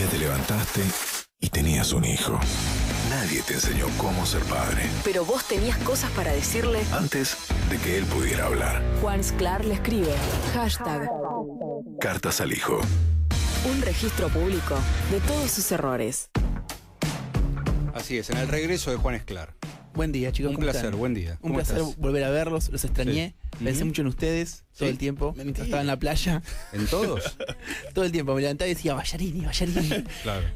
día te levantaste y tenías un hijo. Nadie te enseñó cómo ser padre. Pero vos tenías cosas para decirle. Antes de que él pudiera hablar. Juan Sclar le escribe. Hashtag. Cartas al hijo. Un registro público de todos sus errores. Así es, en el regreso de Juan Sclar. Buen día, chicos. Un ¿cómo placer, están? buen día. Un ¿Cómo placer estás? volver a verlos, los extrañé. Sí. Pensé mucho en ustedes todo el tiempo. Mientras estaba en la playa. ¿En todos? Todo el tiempo me levantaba y decía, Ballarini. Claro.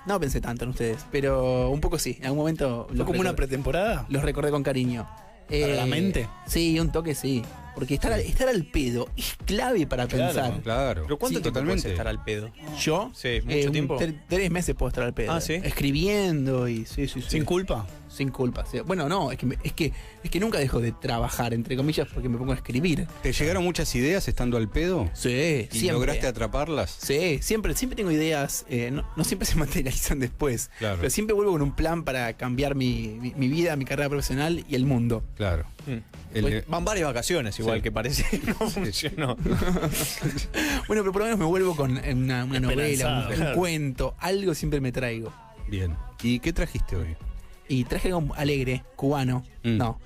No pensé tanto en ustedes, pero un poco sí. En algún momento ¿Fue como una pretemporada? los recordé con cariño. ¿Para la mente? Sí, un toque sí. Porque estar al pedo es clave para pensar. Claro. ¿Pero cuánto Sí, tiempo totalmente. puedes estar al pedo? ¿Yo? Sí, mucho tiempo. 3 meses puedo estar al pedo. Ah, ¿sí? Escribiendo y sí. ¿Sin culpa? Sin culpa. Sí. Bueno, no, es que nunca dejo de trabajar, entre comillas, porque me pongo a escribir. ¿Te llegaron muchas ideas estando al pedo? Sí, ¿Y siempre. lograste atraparlas? Sí, siempre tengo ideas, no siempre se materializan después, Claro. pero siempre vuelvo con un plan para cambiar mi vida, mi carrera profesional y el mundo. Claro. Van varias vacaciones, igual Sí. que parece que no funcionó. Bueno, pero por lo menos me vuelvo con una novela, un Claro. cuento, algo siempre me traigo. Bien. ¿Y qué trajiste hoy? Y traje algo alegre, cubano, no,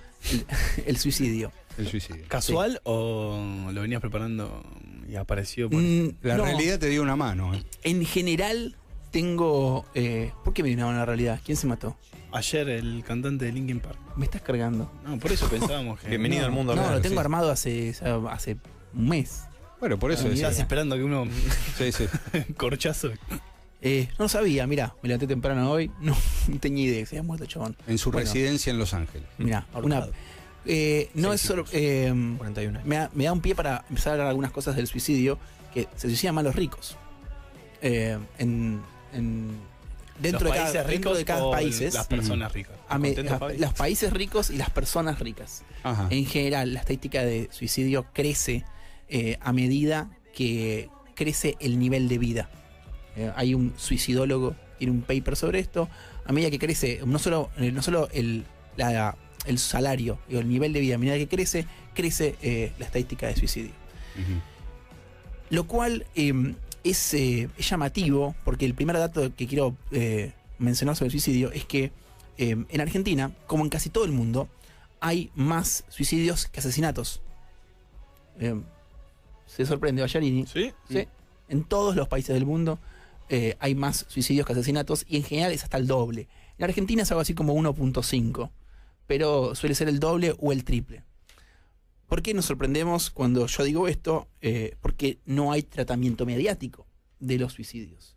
el suicidio. El suicidio. ¿Casual o lo venías preparando y apareció por... La No, realidad te dio una mano. en general tengo... ¿Por qué me dio una mano la realidad? ¿Quién se mató? Ayer el cantante de Linkin Park. Me estás cargando. No, por eso pensábamos que... Bienvenido No, al mundo No, real. lo tengo sí. armado hace un mes. Bueno, por eso decía. Estás esperando que uno... Sí, sí. corchazo. No lo sabía, mirá, me levanté temprano hoy, no tenía idea que se había muerto el chabón. En su Bueno, residencia en Los Ángeles. Mirá, Ahorcado. no es solo... 41 años. me da un pie para empezar a hablar algunas cosas del suicidio, que se suicidan más los ricos. Dentro de cada país. Las personas ricas. Contento, Fabi. Los países ricos y las personas ricas. Ajá. En general, la estadística de suicidio crece a medida que crece el nivel de vida. Hay un suicidólogo, tiene un paper sobre esto. A medida que crece, no solo el salario, el nivel de vida, a medida que crece la estadística de suicidio. Ujú. Lo cual es llamativo, porque el primer dato que quiero mencionar sobre el suicidio es que en Argentina, como en casi todo el mundo, hay más suicidios que asesinatos. Se sorprende Ballarini. ¿Sí? Sí. En todos los países del mundo hay más suicidios que asesinatos y en general es hasta el doble. En Argentina es algo así como 1.5, pero suele ser el doble o el triple. ¿Por qué nos sorprendemos cuando yo digo esto? Porque no hay tratamiento mediático de los suicidios.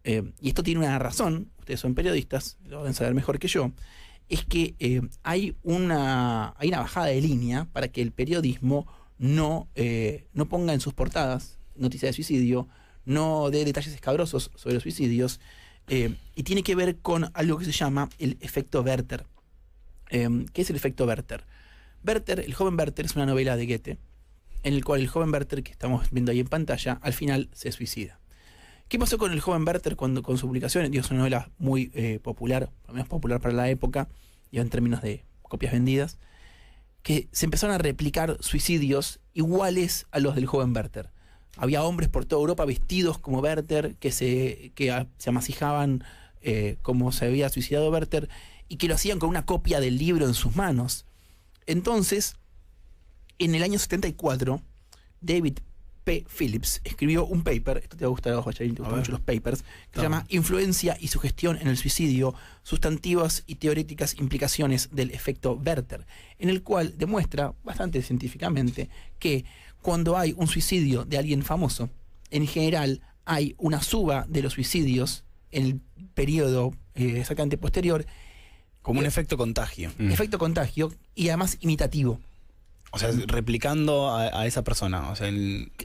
Y esto tiene una razón, ustedes son periodistas, lo deben saber mejor que yo, es que hay una bajada de línea para que el periodismo no ponga en sus portadas noticias de suicidio, no dé detalles escabrosos sobre los suicidios, y tiene que ver con algo que se llama el efecto Werther. ¿Qué es el efecto Werther? El joven Werther es una novela de Goethe, en el cual el joven Werther que estamos viendo ahí en pantalla, al final se suicida. ¿Qué pasó con el joven Werther con su publicación? Es una novela muy popular, al menos popular para la época, y en términos de copias vendidas, que se empezaron a replicar suicidios iguales a los del joven Werther. Había hombres por toda Europa vestidos como Werther, que se amasijaban como se había suicidado Werther, y que lo hacían con una copia del libro en sus manos. Entonces, en el año 74, David P. Phillips escribió un paper, esto te va a gustar a vos, Ballarín, te gustan mucho los papers, que se llama Influencia y sugestión en el suicidio, sustantivas y teóricas implicaciones del efecto Werther, en el cual demuestra bastante científicamente que cuando hay un suicidio de alguien famoso, en general hay una suba de los suicidios en el periodo exactamente posterior, Como un efecto contagio. efecto contagio y además imitativo. O sea, replicando a esa persona. O sea,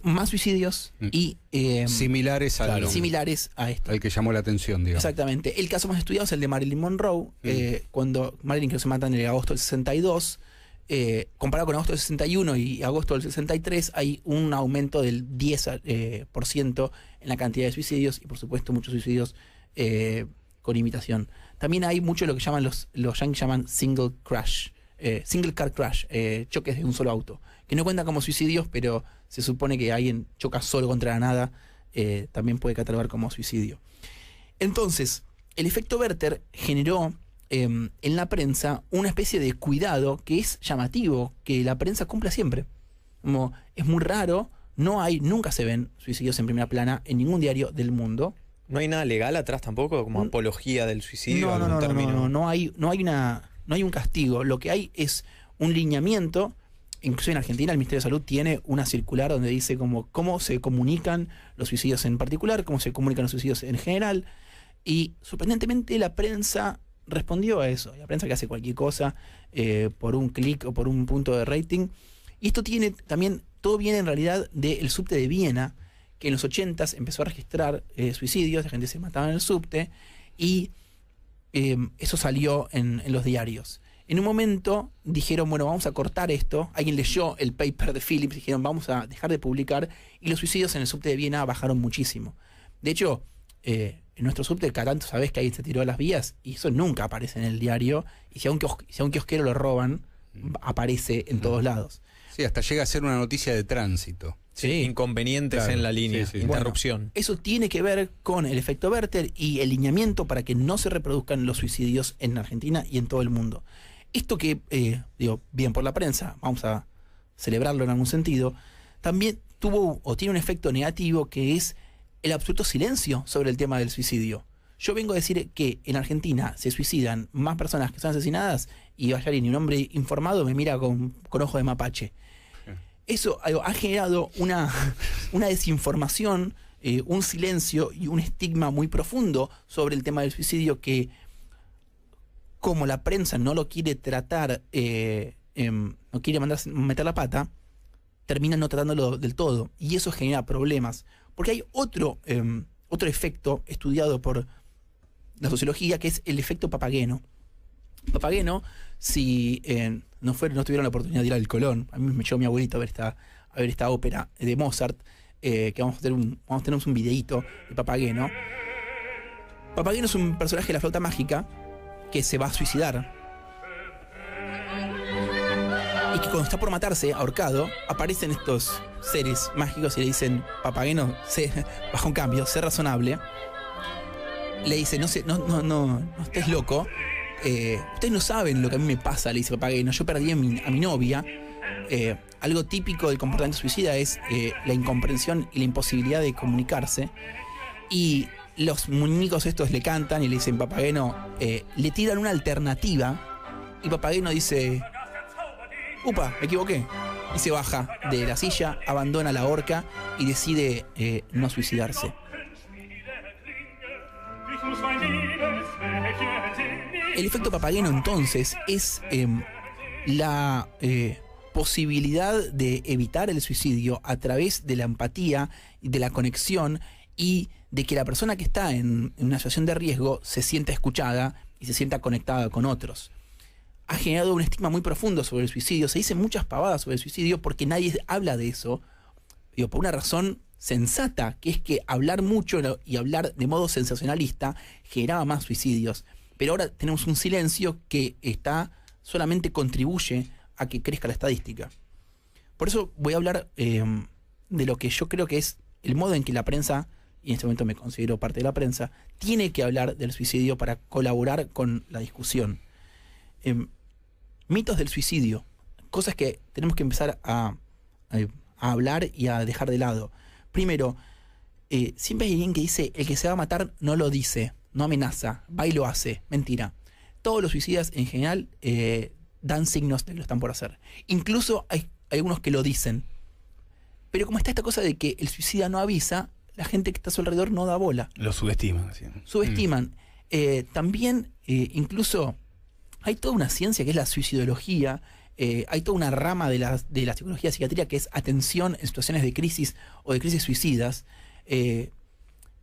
Más suicidios y Similares similares a esto. al que llamó la atención, digamos. Exactamente. El caso más estudiado es el de Marilyn Monroe, cuando Marilyn que se mata en el agosto del 62, comparado con agosto del 61 y agosto del 63, hay un aumento del 10% en la cantidad de suicidios y por supuesto muchos suicidios con imitación. También hay mucho lo que llaman los yankees llaman single car crash, choques de un solo auto, que no cuentan como suicidios, pero se supone que alguien choca solo contra la nada también puede catalogar como suicidio. Entonces, el efecto Werther generó en la prensa una especie de cuidado que es llamativo, que la prensa cumpla siempre. Como es muy raro, nunca se ven suicidios en primera plana en ningún diario del mundo. ¿No hay nada legal atrás tampoco, como apología del suicidio? No hay un castigo. Lo que hay es un lineamiento. Incluso en Argentina el Ministerio de Salud tiene una circular donde dice cómo se comunican los suicidios en particular, cómo se comunican los suicidios en general. Y sorprendentemente la prensa respondió a eso. La prensa que hace cualquier cosa por un clic o por un punto de rating. Y esto tiene también, todo viene en realidad del subte de Viena, que en los 80s empezó a registrar suicidios, la gente se mataba en el subte, y eso salió en los diarios. En un momento dijeron, bueno, vamos a cortar esto. Alguien leyó el paper de Phillips, dijeron, vamos a dejar de publicar, y los suicidios en el subte de Viena bajaron muchísimo. De hecho, en nuestro subte, cada tanto sabés que alguien se tiró a las vías, y eso nunca aparece en el diario, y si a un kiosquero lo roban, aparece en todos lados. Sí, hasta llega a ser una noticia de tránsito. Sí, inconvenientes en la línea, interrupción. Bueno, eso tiene que ver con el efecto Werther y el lineamiento para que no se reproduzcan los suicidios en Argentina y en todo el mundo. Esto que, bien por la prensa, vamos a celebrarlo en algún sentido, también tuvo o tiene un efecto negativo, que es el absoluto silencio sobre el tema del suicidio. Yo vengo a decir que en Argentina se suicidan más personas que son asesinadas, y Bayarini, un hombre informado, me mira con ojo de mapache. Eso ha generado una desinformación, un silencio y un estigma muy profundo sobre el tema del suicidio, que, como la prensa no lo quiere tratar, no quiere meter la pata, termina no tratándolo del todo, y eso genera problemas. Porque hay otro efecto estudiado por la sociología, que es el efecto Papageno. Papageno, si no tuvieron la oportunidad de ir al Colón, a mí me llevó mi abuelito a ver esta ópera de Mozart, que vamos a tener un videíto de Papageno. Papageno es un personaje de la flauta mágica que se va a suicidar, y que cuando está por matarse, ahorcado, aparecen estos seres mágicos y le dicen: Papageno, bajo un cambio, sé razonable. Le dice: no estés loco. Ustedes no saben lo que a mí me pasa, le dice Papageno. Yo perdí a mi novia. Algo típico del comportamiento suicida es la incomprensión y la imposibilidad de comunicarse. Y los muñecos estos le cantan y le dicen: Papageno, le tiran una alternativa. Y Papageno dice: upa, me equivoqué. Y se baja de la silla, abandona la horca y decide no suicidarse. El efecto Papageno, entonces, es la posibilidad de evitar el suicidio a través de la empatía, de la conexión, y de que la persona que está en una situación de riesgo se sienta escuchada y se sienta conectada con otros. Ha generado un estigma muy profundo sobre el suicidio. Se dicen muchas pavadas sobre el suicidio porque nadie habla de eso, por una razón sensata, que es que hablar mucho y hablar de modo sensacionalista generaba más suicidios. Pero ahora tenemos un silencio que solamente contribuye a que crezca la estadística. Por eso voy a hablar de lo que yo creo que es el modo en que la prensa, y en este momento me considero parte de la prensa, tiene que hablar del suicidio para colaborar con la discusión. Mitos del suicidio, cosas que tenemos que empezar a hablar y a dejar de lado. Primero, siempre hay alguien que dice: el que se va a matar no lo dice, no amenaza, va y lo hace. Mentira. Todos los suicidas en general dan signos de que lo están por hacer. Incluso hay algunos que lo dicen. Pero como está esta cosa de que el suicida no avisa, la gente que está a su alrededor no da bola. Lo subestiman. ¿Sí? Subestiman. También, incluso, hay toda una ciencia que es la suicidología. Hay toda una rama de la psicología psiquiatría que es atención en situaciones de crisis o de crisis suicidas.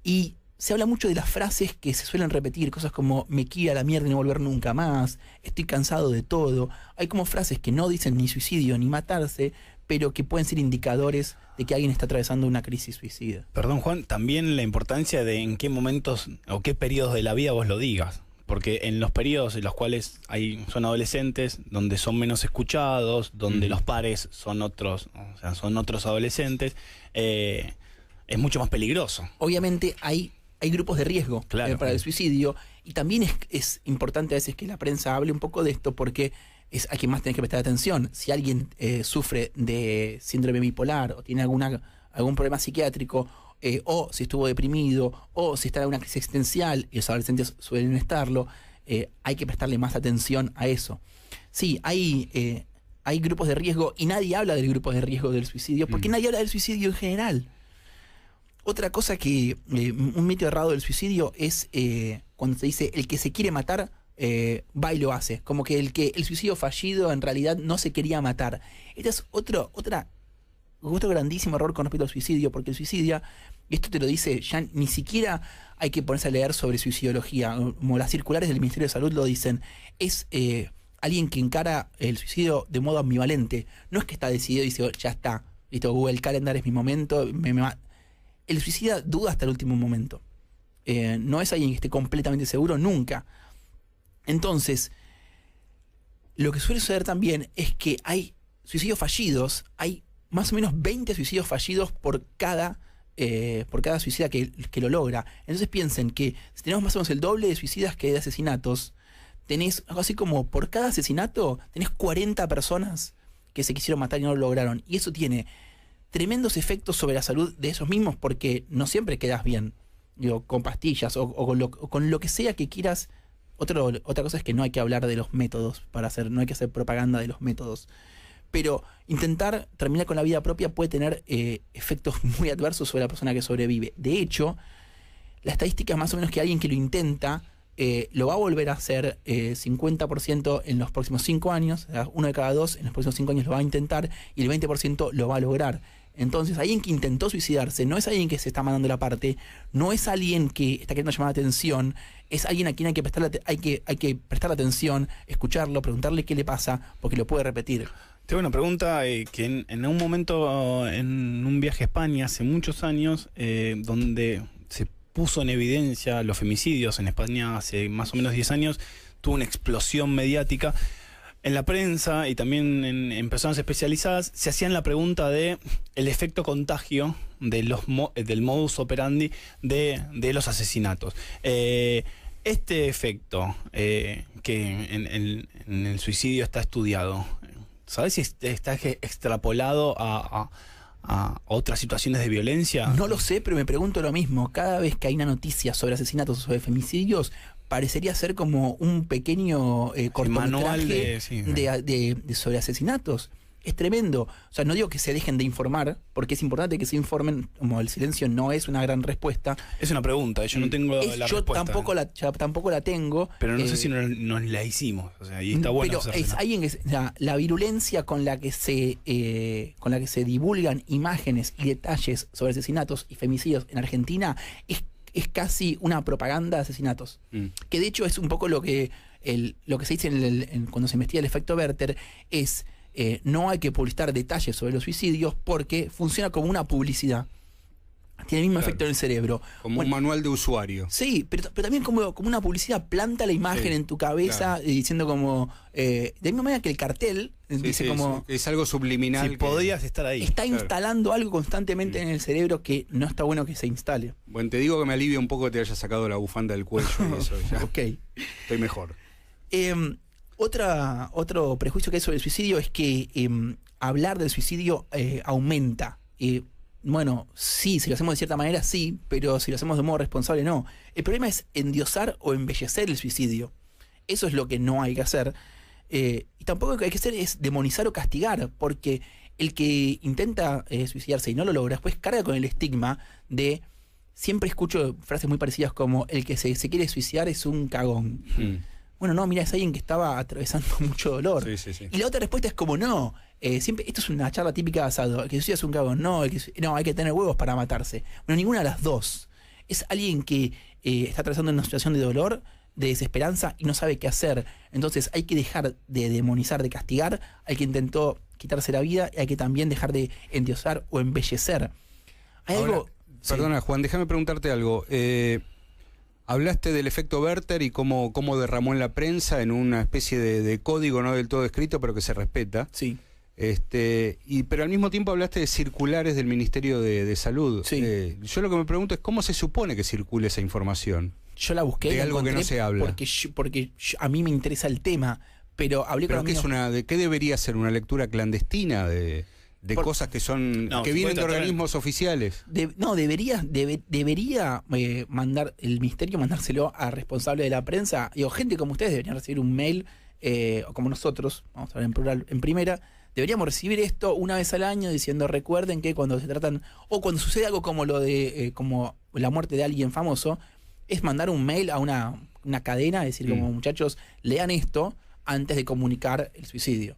Y se habla mucho de las frases que se suelen repetir, cosas como: me quiero a la mierda y no volver nunca más, estoy cansado de todo. Hay como frases que no dicen ni suicidio ni matarse, pero que pueden ser indicadores de que alguien está atravesando una crisis suicida. Perdón, Juan, también la importancia de en qué momentos o qué periodos de la vida vos lo digas. Porque en los periodos en los cuales son adolescentes, donde son menos escuchados, donde los pares son otros, o sea, son otros adolescentes, es es mucho más peligroso. Obviamente hay grupos de riesgo Claro. para el suicidio, y también es importante a veces que la prensa hable un poco de esto, porque es a quien más tenés que prestar atención. Si alguien sufre de síndrome bipolar o tiene algún problema psiquiátrico, o si estuvo deprimido, o si está en una crisis existencial, y los adolescentes suelen estarlo, hay que prestarle más atención a eso. Sí, hay grupos de riesgo, y nadie habla del grupo de riesgo del suicidio, porque nadie habla del suicidio en general. Otra cosa que, un mito errado del suicidio es cuando se dice el que se quiere matar va y lo hace. Como que el suicidio fallido en realidad no se quería matar. Este es otro grandísimo error con respecto al suicidio, porque el suicidio, y esto te lo dice, ya ni siquiera hay que ponerse a leer sobre suicidología, como las circulares del Ministerio de Salud lo dicen, es alguien que encara el suicidio de modo ambivalente. No es que está decidido y dice, ya está, listo, Google Calendar es mi momento, el suicida duda hasta el último momento. No es alguien que esté completamente seguro nunca. Entonces, lo que suele suceder también es que hay suicidios fallidos, hay más o menos 20 suicidios fallidos por cada suicida que lo logra. Entonces piensen que si tenemos más o menos el doble de suicidas que de asesinatos, tenés algo así como por cada asesinato tenés 40 personas que se quisieron matar y no lo lograron. Y eso tiene tremendos efectos sobre la salud de esos mismos, porque no siempre quedas bien, digo, con pastillas o con lo que sea que quieras. Otra cosa es que no hay que hablar de los métodos no hay que hacer propaganda de los métodos. Pero intentar terminar con la vida propia puede tener efectos muy adversos sobre la persona que sobrevive. De hecho, la estadística es más o menos que alguien que lo intenta lo va a volver a hacer 50% en los próximos 5 años, o sea, 1 de cada 2 en los próximos 5 años lo va a intentar, y el 20% lo va a lograr. Entonces, alguien que intentó suicidarse no es alguien que se está mandando la parte, no es alguien que está queriendo llamar la atención, es alguien a quien hay que prestarle atención, escucharlo, preguntarle qué le pasa, porque lo puede repetir. Tengo una pregunta que en un momento, en un viaje a España hace muchos años, donde se puso en evidencia los femicidios en España hace más o menos 10 años, tuvo una explosión mediática. En la prensa y también en personas especializadas se hacían la pregunta de el efecto contagio de del modus operandi de los asesinatos. Este efecto que en el suicidio está estudiado, ¿sabes si está extrapolado a otras situaciones de violencia? No lo sé, pero me pregunto lo mismo. Cada vez que hay una noticia sobre asesinatos o sobre femicidios, parecería ser como un pequeño cortometraje sobre asesinatos. Es tremendo. O sea, no digo que se dejen de informar, porque es importante que se informen, como el silencio no es una gran respuesta. Es una pregunta, yo no tengo la yo respuesta. tampoco la tengo. Pero no sé si nos la hicimos. O sea, y está bueno. Pero es alguien que la virulencia con la que se divulgan imágenes y detalles sobre asesinatos y femicidios en Argentina es casi una propaganda de asesinatos. Que de hecho es un poco lo que se dice cuando se investiga el efecto Werther, es no hay que publicitar detalles sobre los suicidios porque funciona como una publicidad. Tiene el mismo efecto en el cerebro. Como un manual de usuario. Sí, pero también como una publicidad, planta la imagen en tu cabeza, diciendo como... de la misma manera que el cartel dice como... Es algo subliminal. Si podías estar ahí. Está instalando algo constantemente en el cerebro que no está bueno que se instale. Bueno, te digo que me alivia un poco que te hayas sacado la bufanda del cuello y eso. Ya. Ok. Estoy mejor. Otro prejuicio que hay sobre el suicidio es que hablar del suicidio aumenta. Bueno, sí, si lo hacemos de cierta manera, sí, pero si lo hacemos de modo responsable, no. El problema es endiosar o embellecer el suicidio. Eso es lo que no hay que hacer. Y tampoco lo que hay que hacer es demonizar o castigar, porque el que intenta suicidarse y no lo logra, después carga con el estigma de... Siempre escucho frases muy parecidas como el que se quiere suicidar es un cagón. Bueno, no, mira, es alguien que estaba atravesando mucho dolor. Sí. Y la otra respuesta es como no. Siempre, esto es una charla típica de asado. El que suicida es un cagón. No, hay que tener huevos para matarse. Bueno, ninguna de las dos. Es alguien que está atravesando una situación de dolor, de desesperanza y no sabe qué hacer. Entonces hay que dejar de demonizar, de castigar al que intentó quitarse la vida, y hay que también dejar de endiosar o embellecer. Hay algo... Perdona, Juan, déjame preguntarte algo. Hablaste del efecto Werther y cómo derramó en la prensa en una especie de código no del todo escrito, pero que se respeta. Sí. Pero al mismo tiempo hablaste de circulares del Ministerio de Salud. Sí. Yo lo que me pregunto es cómo se supone que circule esa información. Yo la busqué y De la algo que no encontré se habla. porque a mí me interesa el tema, pero hablé con ¿Pero amigos. de qué debería ser? ¿Una lectura clandestina de cosas que son No, que se vienen de puede tratar organismos oficiales? Debería mandar el ministerio, mandárselo a responsable de la prensa. Digo, gente como ustedes deberían recibir un mail, o como nosotros, vamos a hablar en plural, en primera, deberíamos recibir esto una vez al año diciendo, recuerden que cuando se tratan, o cuando sucede algo como lo de, como la muerte de alguien famoso, es mandar un mail a una cadena, decir, como muchachos, lean esto antes de comunicar el suicidio.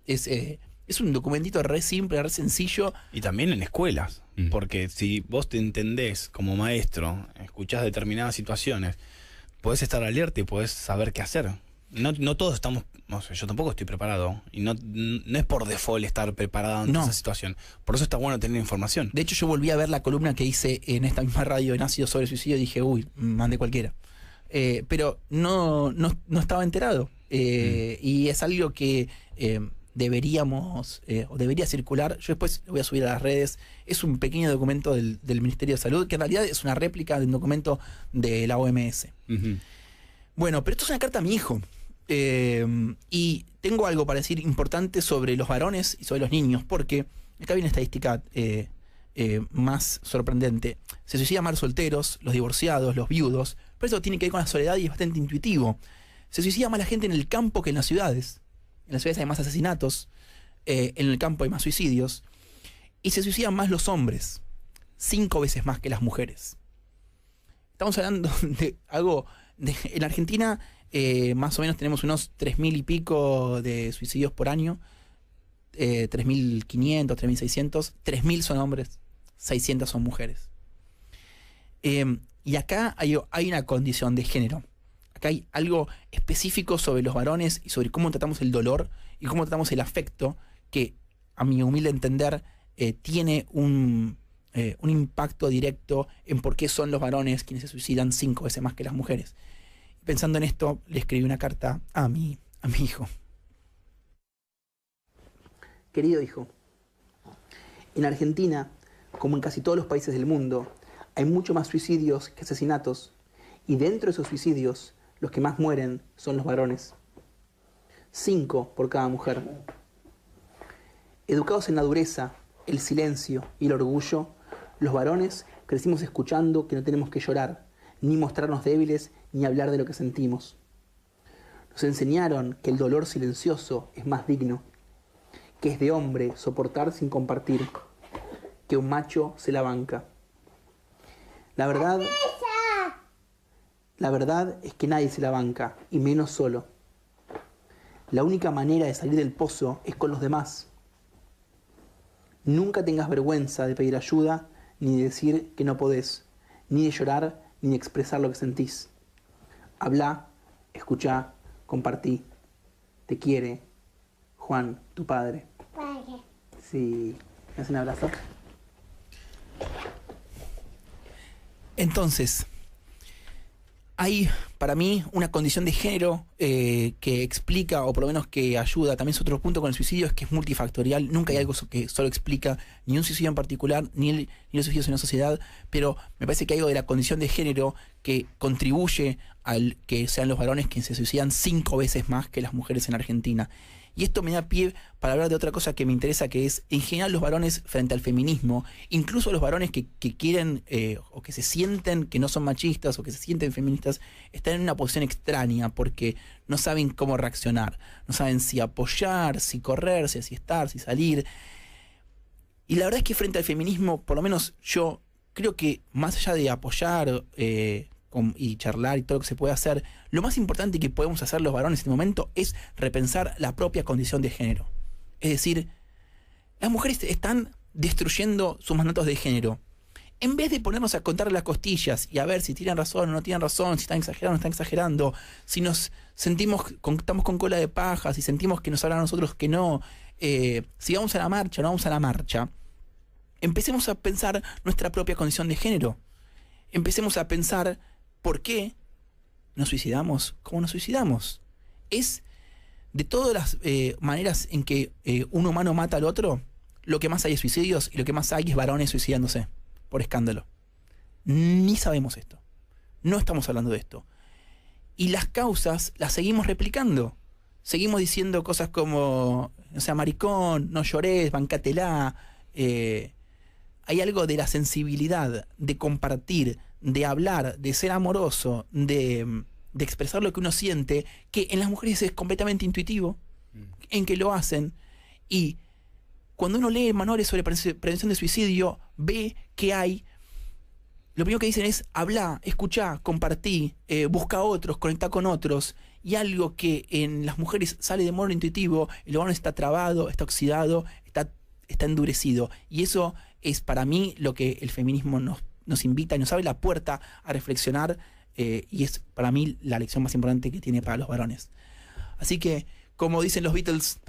Es un documentito re simple, re sencillo. Y también en escuelas, porque si vos te entendés como maestro, escuchás determinadas situaciones, podés estar alerta y podés saber qué hacer. No todos estamos, no sé, yo tampoco estoy preparado, y no es por default estar preparado ante esa situación. Por eso está bueno tener información. De hecho, yo volví a ver la columna que hice en esta misma radio en Ácido sobre el suicidio y dije, uy, mandé cualquiera. Pero no estaba enterado. Y es algo que deberíamos, o debería circular. Yo después lo voy a subir a las redes. Es un pequeño documento del Ministerio de Salud, que en realidad es una réplica de un documento de la OMS. Bueno, pero esto es una carta a mi hijo. Y tengo algo para decir importante sobre los varones y sobre los niños, porque acá viene una estadística más sorprendente. Se suicidan más los solteros, los divorciados, los viudos, pero eso tiene que ver con la soledad y es bastante intuitivo. Se suicida más la gente en el campo que en las ciudades. En las ciudades hay más asesinatos, en el campo hay más suicidios, y se suicidan más los hombres, 5 veces más que las mujeres. Estamos hablando de algo... en Argentina más o menos tenemos unos 3.000 y pico de suicidios por año, 3.500, 3.600, 3.000 son hombres, 600 son mujeres. Y acá hay una condición de género. Acá hay algo específico sobre los varones y sobre cómo tratamos el dolor y cómo tratamos el afecto, que a mi humilde entender tiene un impacto directo en por qué son los varones quienes se suicidan 5 veces más que las mujeres. Pensando en esto, le escribí una carta a mi hijo. Querido hijo, en Argentina, como en casi todos los países del mundo, hay mucho más suicidios que asesinatos, y dentro de esos suicidios, los que más mueren son los varones. 5 por cada mujer. Educados en la dureza, el silencio y el orgullo, los varones crecimos escuchando que no tenemos que llorar, ni mostrarnos débiles, ni hablar de lo que sentimos. Nos enseñaron que el dolor silencioso es más digno, que es de hombre soportar sin compartir, que un macho se la banca. La verdad es que nadie se la banca, y menos solo. La única manera de salir del pozo es con los demás. Nunca tengas vergüenza de pedir ayuda, ni de decir que no podés, ni de llorar, ni de expresar lo que sentís. Habla, escuchá, compartí. Te quiere Juan, tu padre. Padre. Sí. ¿Me hacen un abrazo? Entonces, hay para mí una condición de género que explica, o por lo menos que ayuda. También es otro punto con el suicidio, es que es multifactorial. Nunca hay algo que solo explica ni un suicidio en particular, ni los suicidios en la sociedad, pero me parece que hay algo de la condición de género que contribuye al que sean los varones quienes se suicidan 5 veces más que las mujeres en Argentina. Y esto me da pie para hablar de otra cosa que me interesa, que es, en general, los varones frente al feminismo, incluso los varones que quieren o que se sienten que no son machistas o que se sienten feministas, están en una posición extraña porque no saben cómo reaccionar, no saben si apoyar, si correrse, si estar, si salir. Y la verdad es que frente al feminismo, por lo menos yo creo que más allá de apoyar y charlar y todo lo que se puede hacer, lo más importante que podemos hacer los varones en este momento es repensar la propia condición de género. Es decir, las mujeres están destruyendo sus mandatos de género. En vez de ponernos a contar las costillas y a ver si tienen razón o no tienen razón, si están exagerando o no están exagerando, si nos sentimos, estamos con cola de paja, si sentimos que nos hablan a nosotros que no, si vamos a la marcha o no vamos a la marcha, empecemos a pensar nuestra propia condición de género. Empecemos a pensar por qué nos suicidamos, cómo nos suicidamos. Es de todas las maneras en que un humano mata al otro, lo que más hay es suicidios y lo que más hay es varones suicidándose por escándalo. Ni sabemos esto. No estamos hablando de esto. Y las causas las seguimos replicando. Seguimos diciendo cosas como, o sea, maricón, no llores, bancátela. Hay algo de la sensibilidad, de compartir, de hablar, de ser amoroso, de expresar lo que uno siente, que en las mujeres es completamente intuitivo, en que lo hacen. Y cuando uno lee manuales sobre prevención de suicidio, ve que hay... Lo primero que dicen es habla, escuchá, compartí, busca a otros, conectá con otros. Y algo que en las mujeres sale de modo intuitivo, el varón está trabado, está oxidado, está endurecido. Y eso es para mí lo que el feminismo nos invita y nos abre la puerta a reflexionar. Y es para mí la lección más importante que tiene para los varones. Así que, como dicen los Beatles,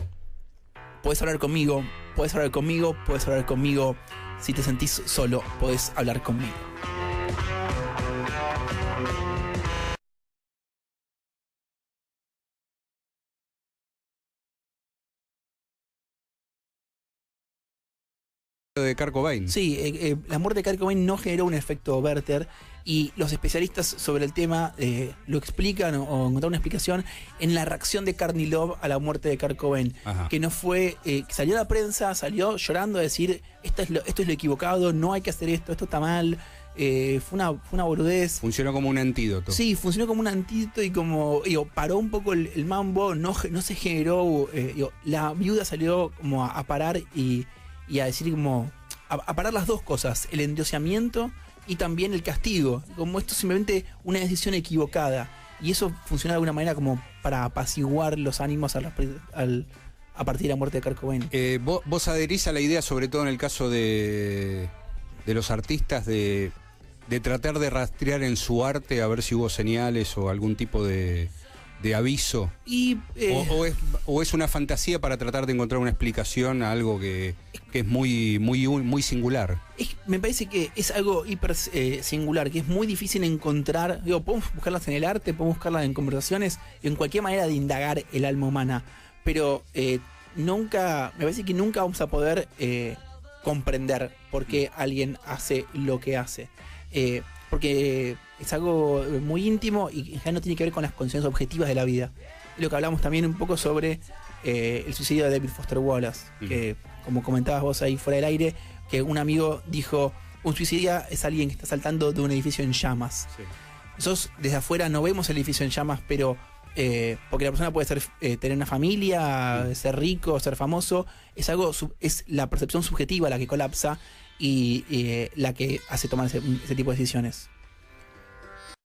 podés hablar conmigo, podés hablar conmigo, podés hablar conmigo. Si te sentís solo, podés hablar conmigo. De Kurt Cobain. Sí, la muerte de Kurt Cobain no generó un efecto Werther y los especialistas sobre el tema lo explican o encontraron una explicación en la reacción de Courtney Love a la muerte de Kurt Cobain. Ajá. Que no fue, que salió a la prensa, salió llorando a decir esto es lo equivocado, no hay que hacer esto está mal. Fue una boludez. Funcionó como un antídoto. Sí, funcionó como un antídoto y como paró un poco el mambo, no se generó. La viuda salió como a parar y a decir como a parar las dos cosas, el endioseamiento y también el castigo, como esto es simplemente una decisión equivocada, y eso funciona de alguna manera como para apaciguar los ánimos a partir de la muerte de Kurt Cobain. ¿Vos adherís a la idea, sobre todo en el caso de los artistas, de tratar de rastrear en su arte a ver si hubo señales o algún tipo de aviso? Y, o es una fantasía para tratar de encontrar una explicación a algo que es muy singular. Me parece que es algo hiper singular, que es muy difícil encontrar. Podemos buscarlas en el arte, podemos buscarlas en conversaciones, en cualquier manera de indagar el alma humana, pero me parece que nunca vamos a poder comprender por qué alguien hace lo que hace. Porque es algo muy íntimo y en general no tiene que ver con las condiciones objetivas de la vida. Es lo que hablamos también un poco sobre el suicidio de David Foster Wallace, que como comentabas vos ahí fuera del aire, que un amigo dijo, un suicida es alguien que está saltando de un edificio en llamas. Sí. Nosotros desde afuera no vemos el edificio en llamas, pero porque la persona puede tener una familia, ser rico, ser famoso, es la percepción subjetiva la que colapsa y la que hace tomar ese tipo de decisiones.